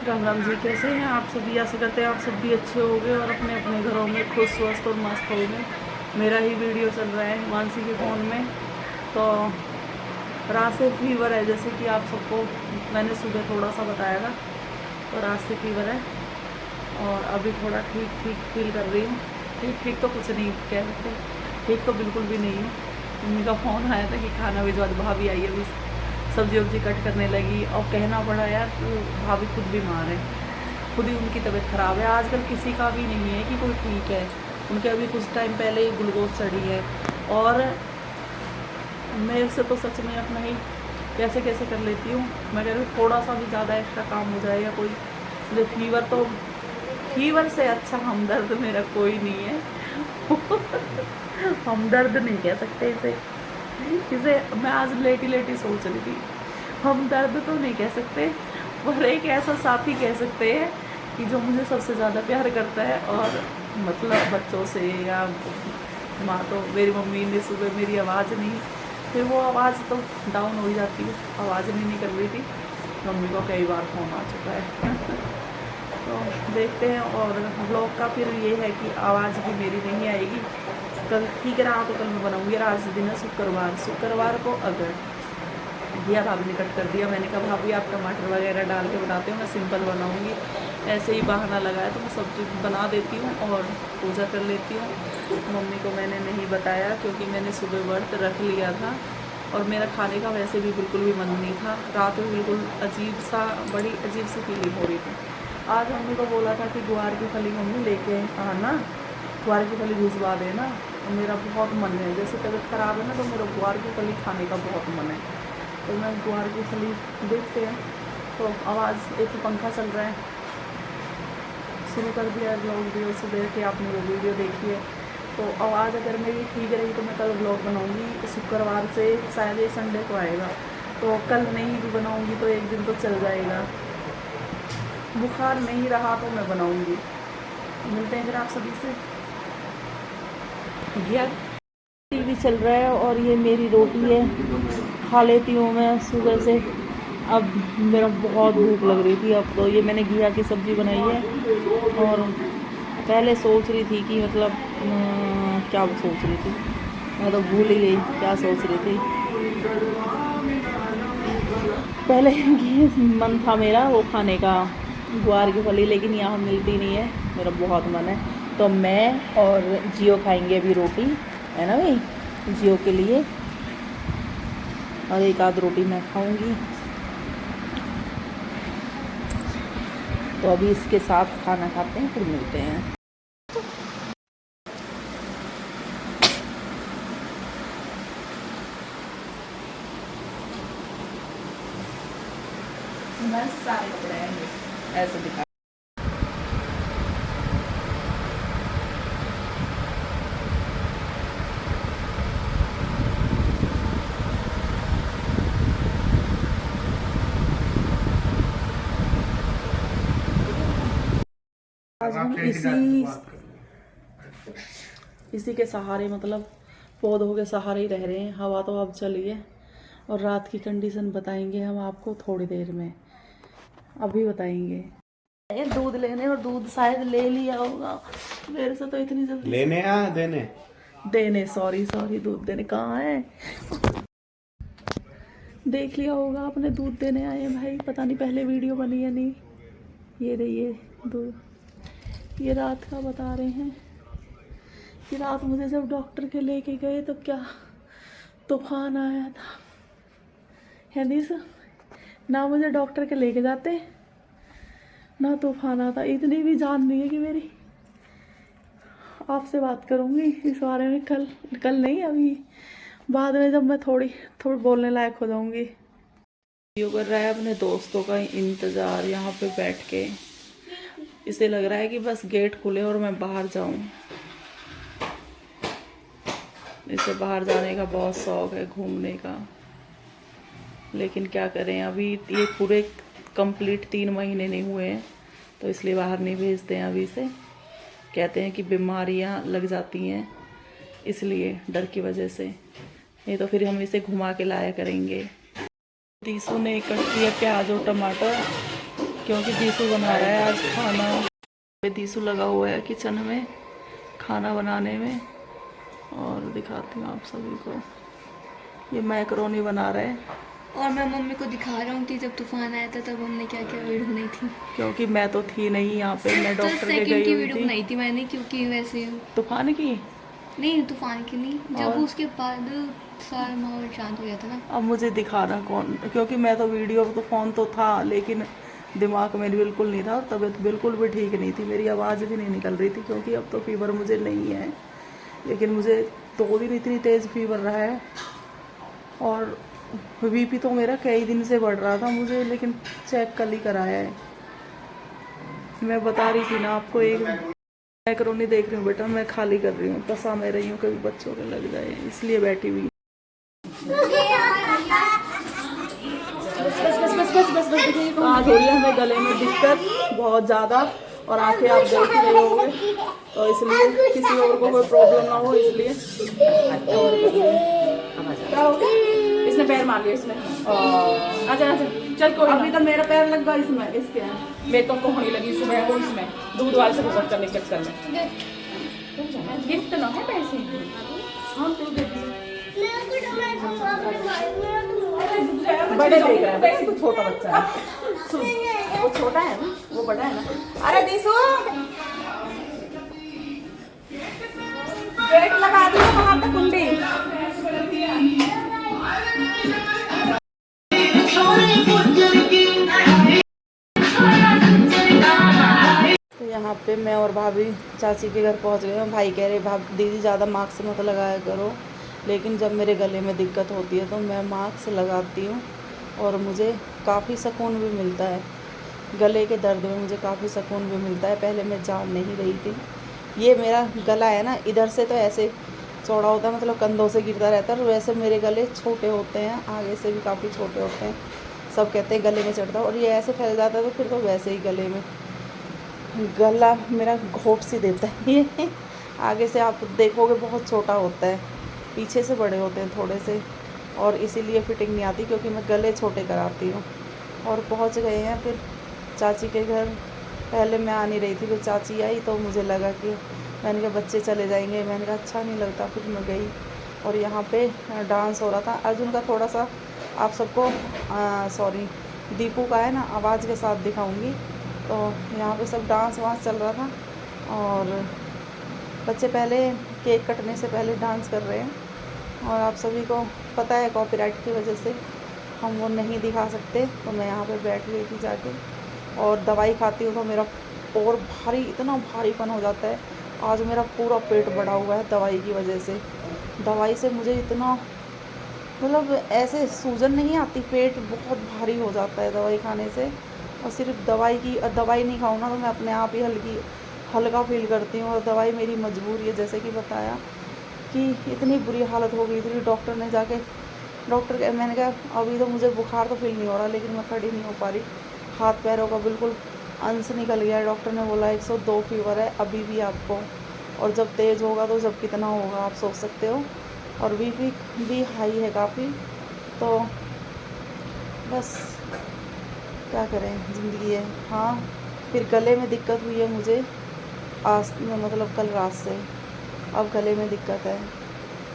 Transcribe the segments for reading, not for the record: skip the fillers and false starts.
राम राम जी, कैसे हैं आप सभी। आशा करते हैं आप सब भी अच्छे होंगे और अपने अपने घरों में खुश स्वस्थ और मस्त होंगे। मेरा ही वीडियो चल रहा है मानसी के फ़ोन में। तो रात से फीवर है, जैसे कि आप सबको मैंने सुबह थोड़ा सा बताया था। तो रात से फीवर है और अभी थोड़ा ठीक ठीक फील कर रही हूँ। ठीक ठीक तो कुछ नहीं कह सकते, ठीक तो बिल्कुल भी नहीं है। मम्मी का फ़ोन आया था कि खाना भिजवा दो, भाभी आई अभी सब्जी वब्जी कट करने लगी और कहना पड़ा यार भाभी खुद बीमार है, खुद ही उनकी तबीयत ख़राब है। आजकल किसी का भी नहीं है कि कोई ठीक है। उनके अभी कुछ टाइम पहले ही ग्लूकोज चढ़ी है और मेरे से तो सच में अपना ही कैसे कैसे कर लेती हूँ। मैं कह रही हूँ थोड़ा सा भी ज़्यादा एक्स्ट्रा काम हो जाए या कोई मुझे फीवर से अच्छा हमदर्द मेरा कोई नहीं है। हमदर्द नहीं कह सकते इसे मैं आज लेटी लेटी सोच रही थी। हम दर्द तो नहीं कह सकते, पर एक ऐसा साथी कह सकते हैं कि जो मुझे सबसे ज़्यादा प्यार करता है। और मतलब बच्चों से या माँ, तो मेरी मम्मी ने सुबह मेरी आवाज़ नहीं, फिर वो आवाज़ तो डाउन हो ही जाती है, आवाज़ नहीं निकल रही थी। मम्मी को कई बार फ़ोन आ चुका है। तो देखते हैं। और ब्लॉग का फिर ये है कि आवाज़ भी मेरी नहीं आएगी। कल ठीक रहा तो कल मैं बनाऊँगी। आज दिन है शुक्रवार को अगर दिया भाभी ने कट कर दिया, मैंने कहा भाभी आप टमाटर वगैरह डाल के बनाते हो, मैं सिंपल बनाऊँगी। ऐसे ही बहाना लगाया तो मैं सब्ज़ी बना देती हूँ और पूजा कर लेती हूँ। मम्मी को मैंने नहीं बताया क्योंकि मैंने सुबह व्रत रख लिया था और मेरा खाने का वैसे भी बिल्कुल भी मन नहीं था। रात में बिल्कुल बड़ी अजीब सी फीलिंग हो रही थी। आज मम्मी को बोला था कि ग्वार की फली मम्मी लेके आना, ग्वार की फली भिजवा देना। मेरा बहुत मन है, जैसे तबीयत ख़राब है ना तो मेरा ग्वार की फली खाने का बहुत मन है। तो मैं ग्वार की फली देखते हैं। तो आवाज़, एक तो पंखा चल रहा है, शुरू कर दिया है ब्लॉग वीडियो। सुबह के आपने वो वीडियो देखी है। तो आवाज़ अगर मेरी ठीक रही तो मैं कल ब्लॉग बनाऊँगी। शुक्रवार से शायद ये संडे को आएगा, तो कल नहीं भी बनाऊँगी तो एक दिन तो चल जाएगा। बुखार नहीं रहा तो मैं बनाऊँगी। मिलते हैं फिर आप सभी से। यार टीवी चल रहा है और ये मेरी रोटी है, खा लेती हूँ मैं सुबह से। अब मेरा बहुत भूख लग रही थी। अब तो ये मैंने घिया की सब्ज़ी बनाई है और पहले सोच रही थी कि मतलब क्या सोच रही थी, मैं तो भूल ही गई क्या सोच रही थी। पहले मन था मेरा वो खाने का, ग्वार की फली, लेकिन यहाँ मिलती नहीं है। मेरा बहुत मन है तो मैं और जियो खाएंगे अभी रोटी, है ना भाई, जियो के लिए। और एक आध रोटी मैं खाऊंगी। तो अभी इसके साथ खाना खाते हैं, फिर मिलते हैं। सारे कपड़े हैं ऐसे दिखा। आज हम इसी के सहारे, मतलब पौधों के सहारे ही रह रहे हैं। हवा तो अब चली है और रात की कंडीशन बताएंगे हम आपको थोड़ी देर में, अभी बताएंगे। ये दूध लेने, और दूध शायद ले लिया होगा मेरे से तो इतनी जल्दी लेने या देने देने, सॉरी दूध देने कहाँ है। देख लिया होगा आपने, दूध देने आए हैं भाई। पता नहीं पहले वीडियो बनी या नहीं। ये रही दूध। ये रात का बता रहे हैं कि रात मुझे जब डॉक्टर के लेके गए तो क्या तूफान आया था, है नहीं सर। ना मुझे डॉक्टर के लेके जाते ना तूफान आता। इतनी भी जान नहीं है कि मेरी आपसे बात करूँगी इस बारे में। कल नहीं, अभी बाद में जब मैं थोड़ी बोलने लायक हो जाऊँगी। वीडियो कर रहा है अपने दोस्तों का इंतज़ार यहाँ पे बैठ के। इसे लग रहा है कि बस गेट खुले और मैं बाहर जाऊँ। इसे बाहर जाने का बहुत शौक है, घूमने का। लेकिन क्या करें, अभी ये पूरे कंप्लीट 3 महीने नहीं हुए हैं तो इसलिए बाहर नहीं भेजते हैं अभी से। कहते हैं कि बीमारियां लग जाती हैं, इसलिए डर की वजह से। नहीं तो फिर हम इसे घुमा के लाया करेंगे। तीसू ने कट किया प्याज और टमाटर क्योंकि दीसू बना रहा है आज खाना। दीसू लगा हुआ है किचन में खाना बनाने में। और दिखाती हूँ आप सभी को, ये मैकरोनी बना रहे हैं। और मैं मम्मी को दिखा रहा हूँ कि जब तूफान आया था तब हमने क्या क्या वीडियो बनाई थी। क्योंकि मैं तो थी नहीं यहाँ पे, मैं डॉक्टर के गई की हुई वीडियो थी। बनाई थी मैंने, क्योंकि वैसे तूफान की नहीं, तूफान की नहीं, जब और उसके बाद सारा माहौल शांत हो गया था ना। अब मुझे दिखा रहा कौन, क्योंकि मैं तो वीडियो तो फ़ोन तो था लेकिन दिमाग में बिल्कुल नहीं था और तबीयत बिल्कुल भी ठीक नहीं थी, मेरी आवाज़ भी नहीं निकल रही थी। क्योंकि अब तो फीवर मुझे नहीं है, लेकिन मुझे 2 दिन इतनी तेज़ फीवर रहा है। और बीपी तो मेरा कई दिन से बढ़ रहा था मुझे, लेकिन चेक कल ही कराया है। मैं बता रही थी ना आपको, एक मैकरोनी देख रही हूँ बेटा, मैं खाली कर रही हूँ, पसा में रही हूँ, कभी बच्चों के लग जाए इसलिए बैठी हुई। आज हो रही है हमें गले में दिक्कत बहुत ज़्यादा, और आंखें आप देख ही रहे होंगे, तो इसलिए किसी और को कोई प्रॉब्लम ना हो इसलिए। क्या हो गया? इसने पैर मार लिया इसने। आजा आजा चल, कोई अभी तो मेरा पैर लग गया इसमें, इसके मेरे तो होने लगी सुबह को इसमें दूध वाले से गुजर करने के चक्कर में। गिफ्ट ना है पैसे, हाँ तू दे बड़े देख रहा है, तू छोटा बच्चा है। सुन, वो छोटा है ना, वो बड़ा है ना। अरे दीसू गेट लगा दी वहां पे कुंडी। तो यहाँ पे मैं और भाभी चाची के घर पहुँच गए हैं। भाई कह रहे भाभी दीदी ज़्यादा मास्क मत लगाया करो, लेकिन जब मेरे गले में दिक्कत होती है तो मैं मास्क लगाती हूँ और मुझे काफ़ी सुकून भी मिलता है। गले के दर्द में मुझे काफ़ी सुकून भी मिलता है। पहले मैं जान नहीं रही थी। ये मेरा गला है ना, इधर से तो ऐसे चौड़ा होता है, मतलब कंधों से गिरता रहता है, और वैसे मेरे गले छोटे होते हैं, आगे से भी काफ़ी छोटे होते हैं। सब कहते हैं गले में चढ़ता है, और ये ऐसे फैल जाता है तो फिर तो वैसे ही गले में गला मेरा घोट सी देता है। ये आगे से आप देखोगे बहुत छोटा होता है, पीछे से बड़े होते हैं थोड़े से, और इसीलिए फिटिंग नहीं आती, क्योंकि मैं गले छोटे कराती हूँ। और पहुँच गए हैं फिर चाची के घर। पहले मैं आ नहीं रही थी, फिर चाची आई तो मुझे लगा कि, मैंने कहा बच्चे चले जाएंगे, मैंने कहा अच्छा नहीं लगता, फिर मैं गई। और यहाँ पे डांस हो रहा था अर्जुन का, थोड़ा सा आप सबको सॉरी दीपू का है ना आवाज़ के साथ दिखाऊंगी। तो यहाँ पे सब डांस वांस चल रहा था, और बच्चे पहले केक कटने से पहले डांस कर रहे हैं। और आप सभी को पता है कॉपीराइट की वजह से हम वो नहीं दिखा सकते, तो मैं यहाँ पे बैठ गई थी जाके। और दवाई खाती हूँ तो मेरा और भारी, इतना भारीपन हो जाता है। आज मेरा पूरा पेट बढ़ा हुआ है दवाई की वजह से। दवाई से मुझे इतना, मतलब ऐसे सूजन नहीं आती, पेट बहुत भारी हो जाता है दवाई खाने से। और सिर्फ दवाई नहीं खाऊँ ना तो मैं अपने आप ही हल्का फील करती हूँ। और दवाई मेरी मजबूरी है, जैसे कि बताया कि इतनी बुरी हालत हो गई थी। डॉक्टर मैंने कहा अभी तो मुझे बुखार तो फील नहीं हो रहा, लेकिन मैं खड़ी नहीं हो पा रही, हाथ पैरों का बिल्कुल अंश निकल गया है। डॉक्टर ने बोला 102 फीवर है अभी भी आपको, और जब तेज़ होगा तो जब कितना होगा आप सोच सकते हो। और बीपी भी हाई है काफ़ी। तो बस क्या करें, ज़िंदगी है। हाँ, फिर गले में दिक्कत हुई है मुझे आज, मतलब कल रात से अब गले में दिक्कत है।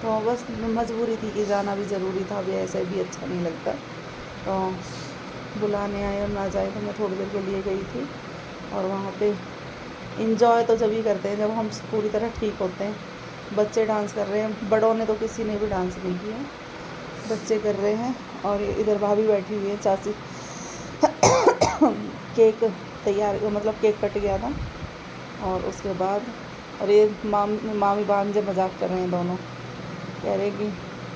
तो बस मजबूरी थी कि जाना भी ज़रूरी था, अभी ऐसे भी अच्छा नहीं लगता। तो बुलाने आए और ना जाए, तो मैं थोड़ी देर के लिए गई थी। और वहाँ पे इंजॉय तो जब ही करते हैं जब हम पूरी तरह ठीक होते हैं। बच्चे डांस कर रहे हैं, बड़ों ने तो किसी ने भी डांस नहीं किया, बच्चे कर रहे हैं। और इधर भाभी बैठी हुई है, चाची केक तैयार, मतलब केक कट गया था। और उसके बाद और ये मामी भांजे मजाक कर रहे हैं दोनों, कह रहे कि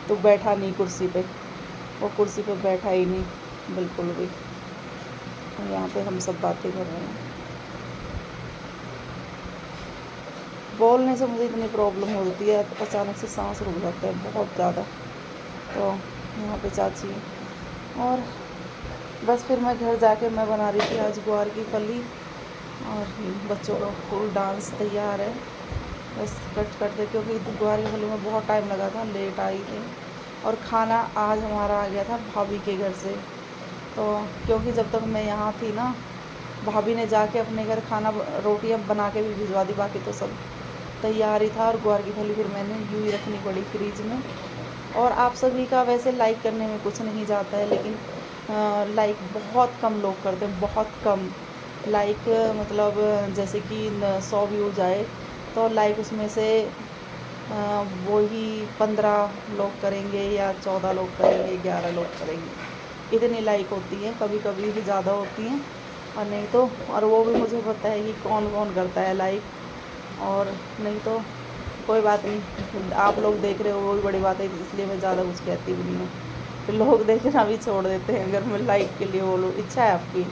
तू बैठा नहीं कुर्सी पे, वो कुर्सी पे बैठा ही नहीं बिल्कुल भी। और यहाँ पे हम सब बातें कर रहे हैं। बोलने से मुझे इतनी प्रॉब्लम होती है, अचानक से सांस रुक जाता है बहुत ज़्यादा। तो यहाँ पे चाची है। और बस फिर मैं घर जाके मैं बना रही थी आज ग्वार की फली, और बच्चों का फुल डांस तैयार है। बस कट दे, क्योंकि ग्वार की फली में बहुत टाइम लगा था, लेट आई थी। और खाना आज हमारा आ गया था भाभी के घर से। तो क्योंकि जब तक मैं यहाँ थी ना भाभी ने जाके अपने घर खाना रोटियाँ बना के भी भिजवा दी, बाकी तो सब तैयार ही था। और ग्वार की फली फिर मैंने यूँ ही रखनी पड़ी फ्रिज में। और आप सभी का वैसे लाइक करने में कुछ नहीं जाता है, लेकिन लाइक बहुत कम लोग करते हैं, बहुत कम लाइक। मतलब जैसे कि 100 व्यूज़ आए तो लाइक उसमें से वही 15 लोग करेंगे या 14 लोग करेंगे, 11 लोग करेंगे, इतनी लाइक होती है। कभी कभी भी ज़्यादा होती हैं और नहीं तो, और वो भी मुझे पता है कि कौन कौन करता है लाइक। और नहीं तो कोई बात नहीं, आप लोग देख रहे हो वो भी बड़ी बात है, इसलिए मैं ज़्यादा कुछ कहती भी नहीं हूँ। फिर लोग देखना भी छोड़ देते हैं अगर मैं लाइक के लिए बोलूँ। इच्छा है आपकी,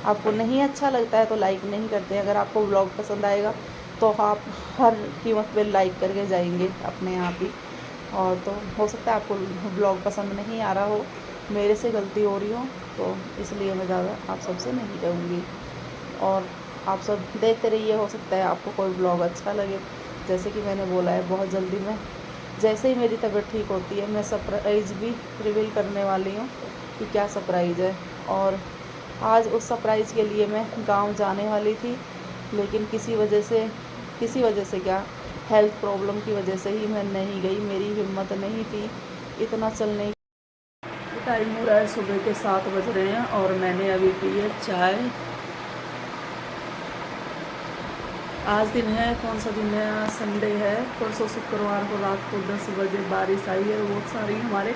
आपको नहीं अच्छा लगता है तो लाइक नहीं करते। अगर आपको ब्लॉग पसंद आएगा तो आप हर कीमत पे लाइक करके जाएंगे अपने आप ही। और तो हो सकता है आपको ब्लॉग पसंद नहीं आ रहा हो, मेरे से गलती हो रही हो, तो इसलिए मैं ज़्यादा आप सबसे नहीं कहूँगी। और आप सब देखते रहिए, हो सकता है आपको कोई ब्लॉग अच्छा लगे। जैसे कि मैंने बोला है, बहुत जल्दी मैं जैसे ही मेरी तबीयत ठीक होती है मैं सरप्राइज़ भी रिवील करने वाली हूँ कि क्या सरप्राइज़ है। और आज उस सरप्राइज़ के लिए मैं गांव जाने वाली थी, लेकिन किसी वजह से क्या, हेल्थ प्रॉब्लम की वजह से ही मैं नहीं गई। मेरी हिम्मत नहीं थी इतना चलने। टाइम हो रहा है सुबह के 7 बज रहे हैं और मैंने अभी पी है चाय। आज दिन है, कौन सा दिन है, आज संडे है। परसों शुक्रवार को रात को 10 बजे बारिश आई है, बहुत सारी हमारे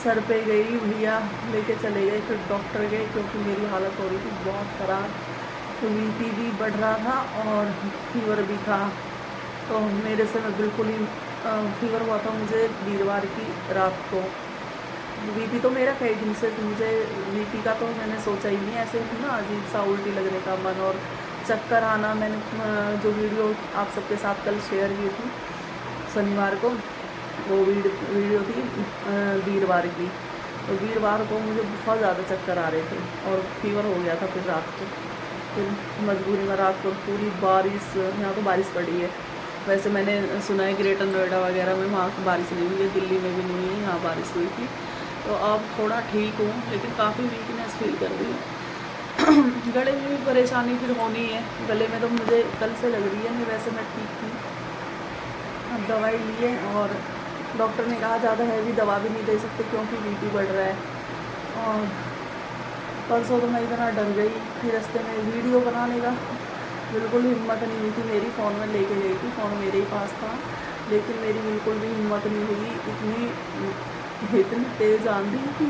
सर पे गई। भैया लेके चले गए, फिर डॉक्टर गए क्योंकि मेरी हालत हो रही थी बहुत ख़राब। तो बीपी भी बढ़ रहा था और फीवर भी था। तो मेरे से मैं बिल्कुल ही फीवर हुआ था मुझे वीरवार की रात को। बीपी तो मेरा कई दिन से, मुझे बीपी का तो मैंने सोचा ही नहीं। ऐसे ही ना अजीब सा उल्टी लगने का मन और चक्कर आना। मैंने जो वीडियो आप सबके साथ कल शेयर की थी शनिवार को, वो वीडियो थी वीरवार की। तो वीरवार को मुझे बहुत ज़्यादा चक्कर आ रहे थे और फीवर हो गया था। फिर रात को, फिर मजबूरी में रात को पूरी बारिश, यहाँ तो बारिश पड़ी है। वैसे मैंने सुना है ग्रेटर नोएडा वगैरह में वहाँ बारिश नहीं हुई है, दिल्ली में भी नहीं है, यहाँ बारिश हुई थी। तो अब थोड़ा ठीक हूँ, लेकिन काफ़ी वीकनेस फील कर रही हूँ। गले में भी परेशानी फिर होनी है, गले में तो मुझे कल से लग रही है। नहीं वैसे मैं ठीक थी, अब दवाई लिए और डॉक्टर ने कहा ज़्यादा हैवी दवा भी नहीं दे सकते क्योंकि बीपी बढ़ रहा है। और परसों तो मैं इतना डर गई, फिर रास्ते में वीडियो बनाने का बिल्कुल हिम्मत नहीं हुई थी मेरी। फ़ोन में लेके गई थी, फ़ोन मेरे ही पास था, लेकिन मेरी बिल्कुल भी हिम्मत नहीं हुई। इतनी तेज़ आंधी थी,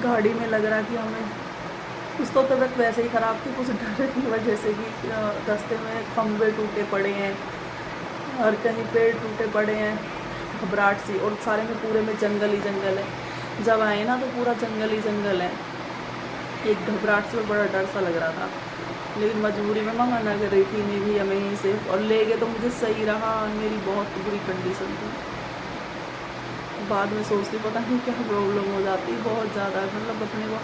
गाड़ी में लग रहा कि हमें कुछ तो तबीयत वैसे ही ख़राब थी, कुछ डर की वजह से कि रास्ते में खंभे टूटे पड़े हैं और कहीं पेड़ टूटे पड़े हैं, घबराहट सी। और सारे में पूरे में जंगल ही जंगल है। जब आए ना तो पूरा जंगल ही जंगल है। एक घबराहट से बड़ा डर सा लग रहा था, लेकिन मजबूरी में मैं मना कर रही थी नहीं भी हमें यहीं से। और ले गए तो मुझे सही रहा, मेरी बहुत बुरी कंडीशन थी। बाद में सोचती पता नहीं क्या प्रॉब्लम हो जाती बहुत ज़्यादा, मतलब अपने को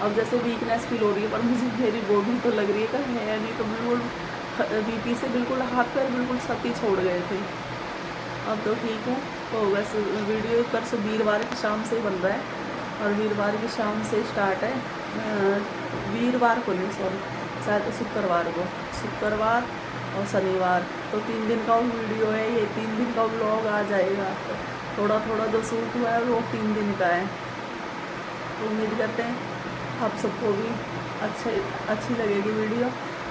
अब जैसे वीकनेस फील हो रही है, पर मुझे मेरी बॉडी तो लग रही है कि है नहीं। तो बिल्कुल बीपी से बिल्कुल हाथ पैर बिल्कुल सती छोड़ गए थे। अब तो ठीक हूँ। तो बस वीडियो परसों वीरवार की शाम से ही बन रहा है और वीरवार की शाम से स्टार्ट है। वीरवार को नहीं, सॉरी, शायद शुक्रवार को, शुक्रवार और शनिवार, तो 3 दिन का वीडियो है ये। 3 दिन का व्लॉग आ जाएगा। थोड़ा थोड़ा जो शूट हुआ है वो 3 दिन का है। तो उम्मीद करते हैं आप सबको भी अच्छी लगेगी वीडियो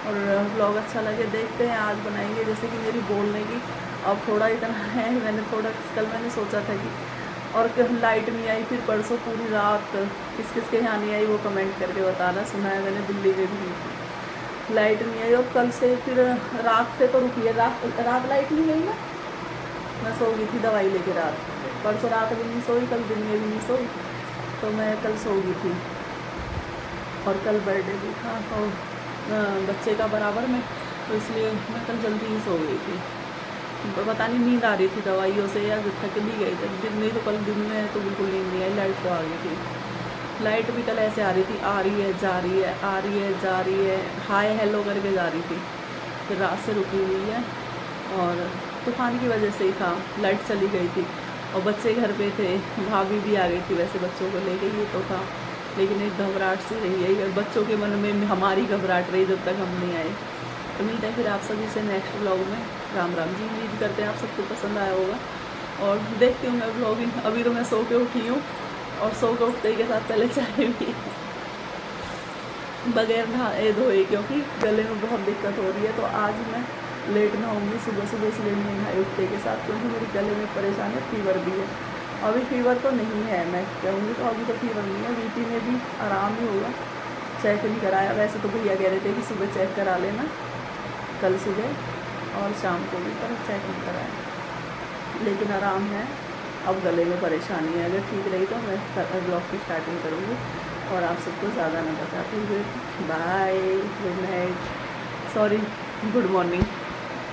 और व्लॉग अच्छा लगे। देखते हैं आज बनाएंगे। जैसे कि मेरी बोलने की अब थोड़ा इतना है, मैंने थोड़ा कल मैंने सोचा था कि, और लाइट नहीं आई। फिर परसों पूरी रात किस किस के यहाँ नहीं आई वो कमेंट करके बताना। सुना है मैंने दिल्ली में भी लाइट नहीं आई। और कल से फिर रात से तो रुकी है, रात लाइट नहीं गई ना, मैं सो गई थी दवाई लेके रात। परसों रात भी नहीं सोई, कल दिन में भी नहीं सोई, तो मैं कल सो गई थी। और कल बर्थडे भी था तो बच्चे का बराबर में, तो इसलिए मैं कल जल्दी ही सो गई थी। पता नहीं नींद आ रही थी दवाइयों से या थक भी गई थी। दिन नहीं तो कल दिन में तो बिल्कुल नींद नहीं आई। लाइट तो आ गई थी। लाइट भी कल ऐसे आ रही थी, आ रही है जा रही है, आ रही है जा रही है, हाय हेलो करके जा रही थी। फिर रात से रुकी हुई है और तूफान की वजह से ही था, लाइट चली गई थी। और बच्चे घर पे थे, भाभी भी आ गई थी, वैसे बच्चों को ले गई ये तो था। लेकिन एक घबराहट सी रही है, ये बच्चों के मन में हमारी घबराहट रही जब तक हम नहीं आए। तो मिलते हैं फिर आप सभी से नेक्स्ट व्लॉग में। राम राम जी। उम्मीद करते हैं आप सबको पसंद आया होगा, और देखती हूँ मैं व्लॉगिंग। अभी तो मैं सो के उठी हूँ, और सो के उठते ही के साथ पहले चाय भी बगैर नहाए धोए, क्योंकि गले में बहुत दिक्कत हो रही है। तो आज मैं लेट नहाऊंगी सुबह सुबह, इसलिए नहीं नहाए उठते के साथ, क्योंकि मेरे गले में परेशान है, फीवर भी है। अभी फीवर तो नहीं है, मैं कहूँगी तो अभी तो फीवर नहीं है। बीपी में भी आराम ही होगा, चेक नहीं कराया। वैसे तो भैया कह रहे थे कि सुबह चेक करा लेना, कल सुबह और शाम को भी, पर चेक नहीं कराया। लेकिन आराम है, अब गले में परेशानी है। अगर ठीक रही तो मैं ब्लॉग की स्टार्टिंग करूँगी और आप सबको ज़्यादा ना बताती हूँ। Bye, good night, sorry, good morning.